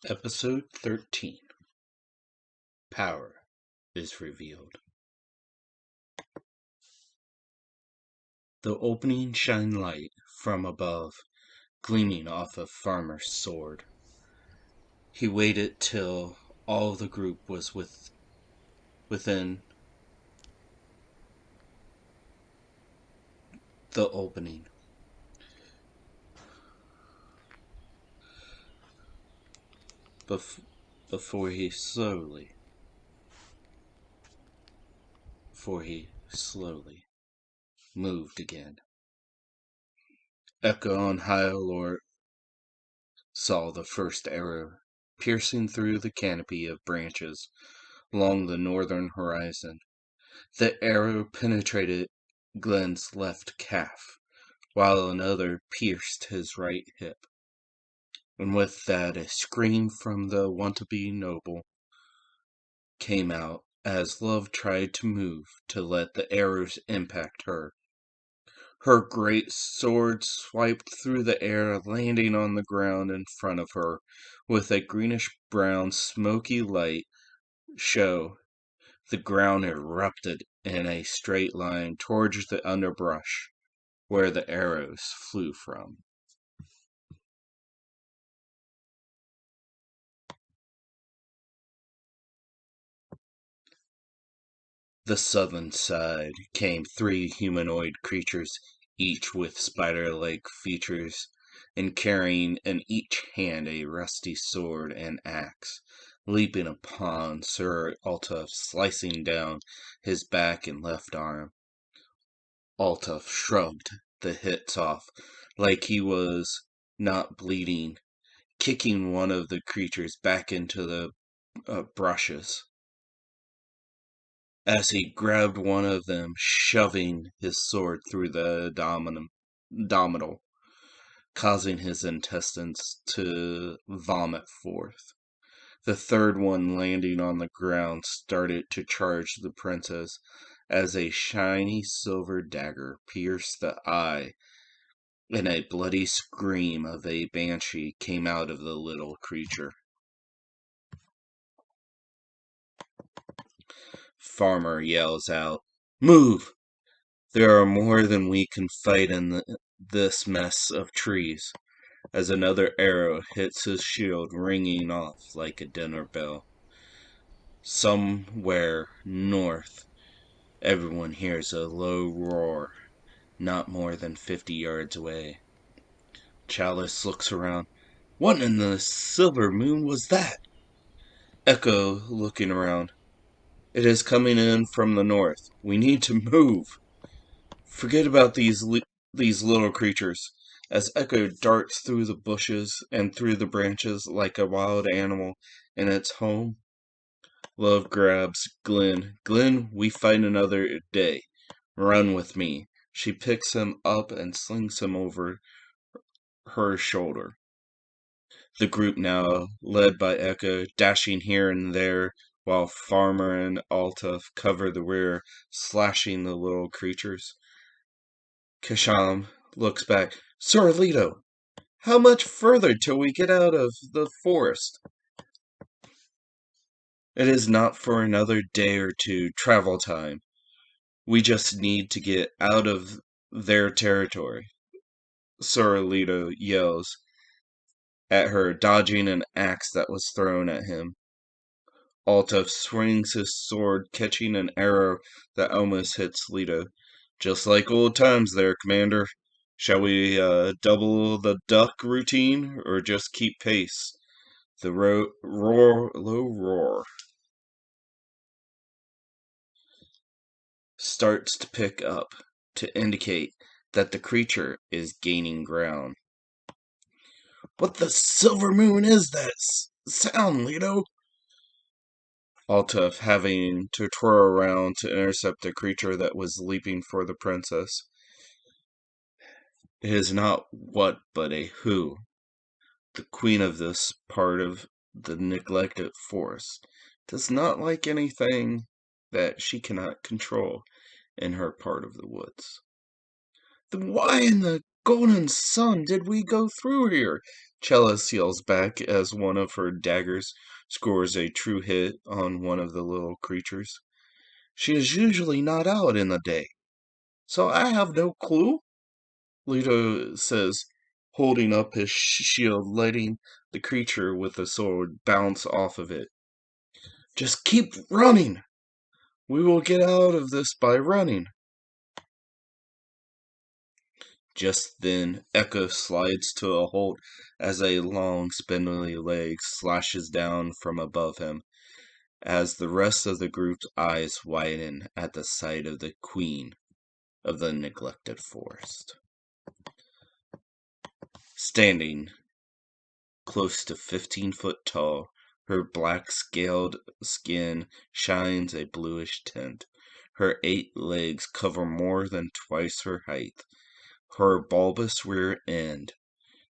Episode 13. Power is revealed. The opening shined light from above, gleaming off of Farmer's sword. He waited till all the group was within the opening. Before he slowly moved again. Echo and High Alert saw the first arrow piercing through the canopy of branches along the northern horizon. The arrow penetrated Glenn's left calf, while another pierced his right hip. And with that, a scream from the want-to-be noble came out as Love tried to move to let the arrows impact her. Her great sword swiped through the air, landing on the ground in front of her, with a greenish-brown smoky light show. The ground erupted in a straight line towards the underbrush where the arrows flew from. The southern side came 3 humanoid creatures, each with spider-like features, and carrying in each hand a rusty sword and axe, leaping upon Sir Altaf, slicing down his back and left arm. Altaf shrugged the hits off like he was not bleeding, kicking one of the creatures back into the brushes. As he grabbed one of them, shoving his sword through the abdominal, causing his intestines to vomit forth. The third one, landing on the ground, started to charge the princess as a shiny silver dagger pierced the eye, and a bloody scream of a banshee came out of the little creature. Farmer yells out, "Move! There are more than we can fight in this mess of trees," as another arrow hits his shield, ringing off like a dinner bell. Somewhere north, everyone hears a low roar, not more than 50 yards away. Chalice looks around. What in the silver moon was that? Echo, looking around. It is coming in from the north. We need to move. Forget about these little creatures. As Echo darts through the bushes and through the branches like a wild animal in its home, Love grabs Glenn. "Glenn, we fight another day. Run with me." She picks him up and slings him over her shoulder. The group now, led by Echo, dashing here and there, while Farmer and Altaf cover the rear, slashing the little creatures. Kasham looks back. "Sir Alito, how much further till we get out of the forest?" "It is not for another day or two travel time. We just need to get out of their territory," Sir Alito yells at her, dodging an axe that was thrown at him. Altaf swings his sword, catching an arrow that almost hits Leto. "Just like old times there, Commander. Shall we double the duck routine, or just keep pace?" The low roar starts to pick up, to indicate that the creature is gaining ground. "What the silver moon is that sound, Leto?" Altaf having to twirl around to intercept the creature that was leaping for the princess. It is not what but a who. The queen of this part of the neglected forest does not like anything that she cannot control in her part of the woods. "Then why in the golden sun did we go through here? Chalice yells back as one of her daggers scores a true hit on one of the little creatures. She is usually not out in the day, so I have no clue, Leto says, holding up his shield, letting the creature with the sword bounce off of it. Just keep running! We will get out of this by running. Just then, Echo slides to a halt as a long, spindly leg slashes down from above him, as the rest of the group's eyes widen at the sight of the queen of the neglected forest. Standing close to 15 foot tall, her black scaled skin shines a bluish tint. Her 8 legs cover more than twice her height. Her bulbous rear end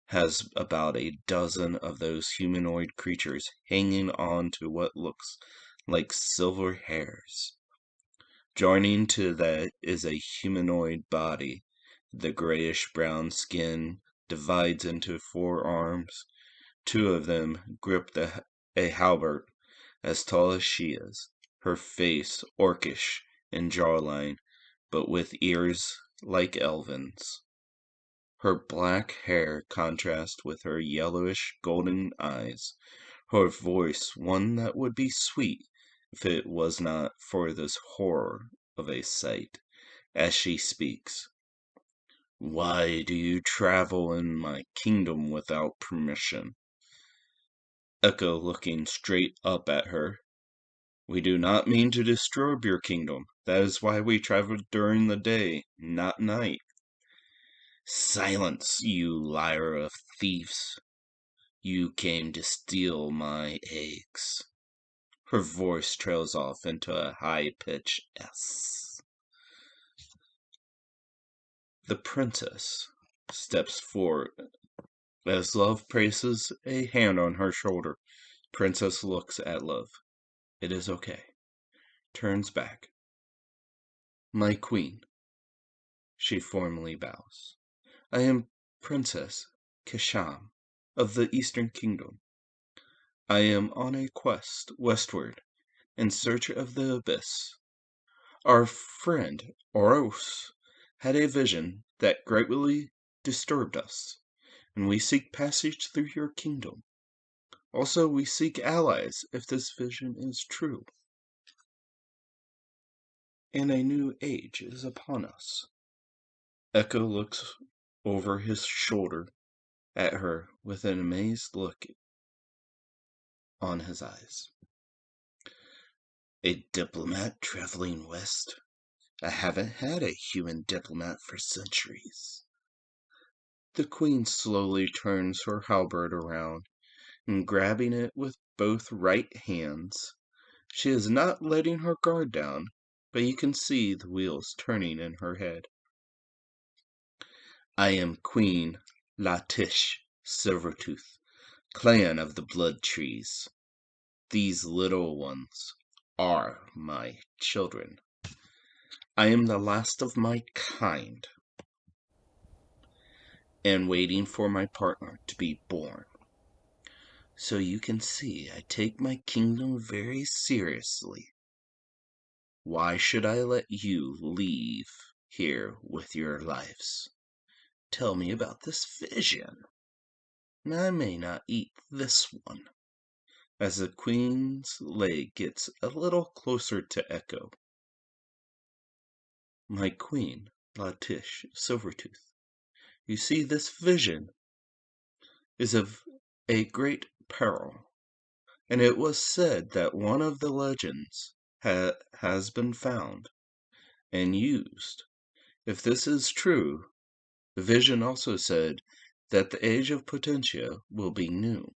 has about a dozen of those humanoid creatures hanging on to what looks like silver hairs. Joining to that is a humanoid body. The grayish-brown skin divides into 4 arms. 2 of them grip a halberd as tall as she is, her face orcish in jawline, but with ears like elvins. Her black hair contrasts with her yellowish golden eyes, her voice one that would be sweet if it was not for this horror of a sight, as she speaks. Why do you travel in my kingdom without permission? Echo looking straight up at her. We do not mean to disturb your kingdom. That is why we travel during the day, not night. Silence, you liar of thieves. You came to steal my eggs. Her voice trails off into a high-pitched S. The princess steps forward as Love places a hand on her shoulder. Princess looks at Love. It is okay. Turns back. My queen. She formally bows. I am Princess Kisham of the Eastern Kingdom. I am on a quest westward in search of the abyss. Our friend Oros had a vision that greatly disturbed us, and we seek passage through your kingdom. Also, we seek allies if this vision is true. And a new age is upon us. Echo looks over his shoulder at her with an amazed look on his eyes. A diplomat traveling west? I haven't had a human diplomat for centuries. The queen slowly turns her halberd around, and grabbing it with both right hands, she is not letting her guard down, but you can see the wheels turning in her head. I am Queen Latish Silvertooth, clan of the Blood Trees. These little ones are my children. I am the last of my kind, and waiting for my partner to be born. So you can see I take my kingdom very seriously. Why should I let you leave here with your lives? Tell me about this vision. I may not eat this one. As the queen's leg gets a little closer to Echo. My queen, Latish Silvertooth, you see this vision is of a great peril, and it was said that one of the legends has been found and used. If this is true, the vision also said that the age of Potentia will be new.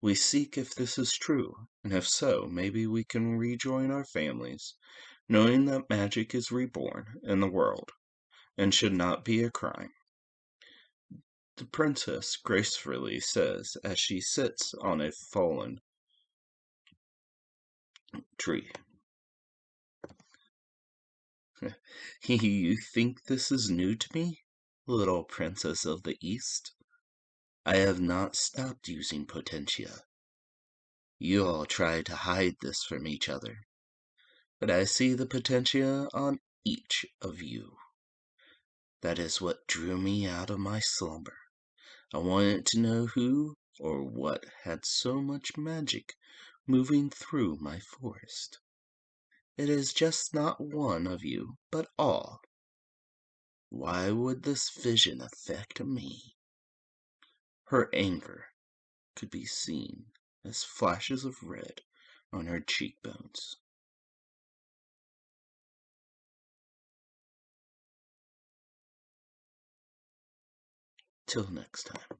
We seek if this is true, and if so, maybe we can rejoin our families, knowing that magic is reborn in the world and should not be a crime. The princess gracefully says as she sits on a fallen tree. You think this is new to me? little princess of the East. I have not stopped using Potentia. You all try to hide this from each other, but I see the Potentia on each of you. That is what drew me out of my slumber. I wanted to know who or what had so much magic moving through my forest. It is just not one of you, but all. Why would this vision affect me? Her anger could be seen as flashes of red on her cheekbones. Till next time.